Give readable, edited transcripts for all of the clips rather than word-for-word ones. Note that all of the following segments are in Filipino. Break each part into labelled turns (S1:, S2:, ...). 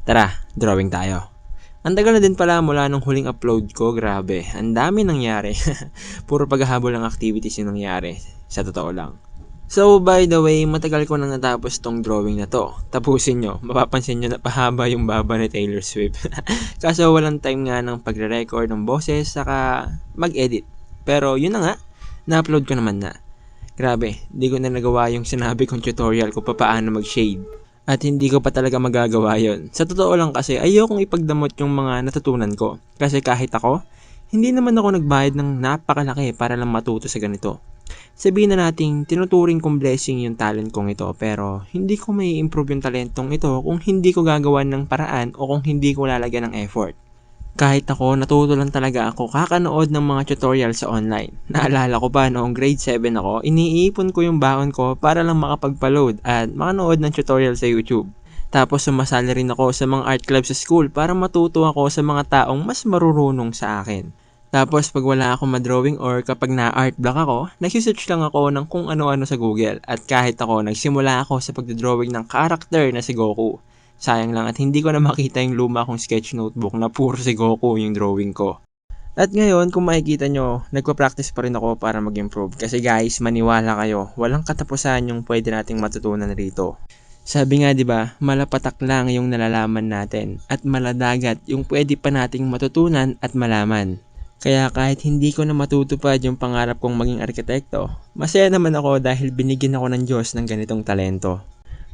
S1: Tara, drawing tayo. Ang tagal na din pala mula nung huling upload ko, grabe. Ang dami nangyari. Puro paghahabol ng activities yung nangyari, sa totoo lang. So, by the way, matagal ko nang natapos tong drawing na to. Tapusin nyo, mapapansin nyo na pahaba yung baba ni Taylor Swift. Kaso walang time nga ng pagre-record ng boses, saka mag-edit. Pero yun na nga, na-upload ko naman na. Grabe, di ko na nagawa yung sinabi kong tutorial ko paano mag-shade. At hindi ko pa talaga magagawa yon. Sa totoo lang kasi, ayokong ipagdamot yung mga natutunan ko. Kasi kahit ako, hindi naman ako nagbayad ng napakalaki para lang matuto sa ganito. Sabihin na nating tinuturing kong blessing yung talent kong ito, pero hindi ko may improve yung talentong ito kung hindi ko gagawan ng paraan o kung hindi ko lalagyan ng effort. Kahit ako, natuto lang talaga ako kakanood ng mga tutorial sa online. Naalala ko pa noong grade 7 ako, iniipon ko yung baon ko para lang makapagpa-load at makanood ng tutorial sa YouTube. Tapos sumasali rin ako sa mga art club sa school para matuto ako sa mga taong mas marurunong sa akin. Tapos pag wala akong madrawing or kapag na-art block ako, nagsisearch lang ako ng kung ano-ano sa Google. At kahit ako, nagsimula ako sa pagdodrawing ng character na si Goku. Sayang lang at hindi ko na makita yung luma kong sketch notebook na puro si Goku yung drawing ko. At ngayon, kung makikita nyo, nagpa-practice pa rin ako para mag-improve. Kasi guys, maniwala kayo, walang katapusan yung pwede nating matutunan rito. Sabi nga 'di ba, malapatak lang yung nalalaman natin at maladagat yung pwede pa nating matutunan at malaman. Kaya kahit hindi ko na matutupad yung pangarap kong maging arkitekto, masaya naman ako dahil binigyan ako ng Diyos ng ganitong talento.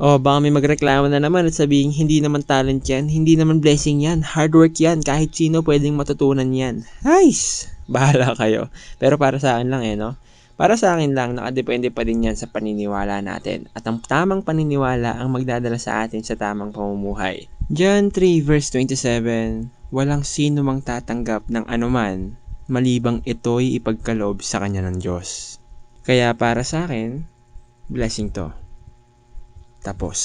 S1: Oh, baka may magreklamo na naman at sabihin hindi naman talent yan, hindi naman blessing yan, hard work yan, kahit sino pwedeng matutunan yan. Nice! Bahala kayo. Pero para sa akin lang no? Para sa akin lang, nakadepende pa din yan sa paniniwala natin. At ang tamang paniniwala ang magdadala sa atin sa tamang pamumuhay. John 3 verse 27, walang sino mang tatanggap ng anuman, malibang ito'y ipagkaloob sa kanya ng Diyos. Kaya para sa akin, blessing to. Tapos.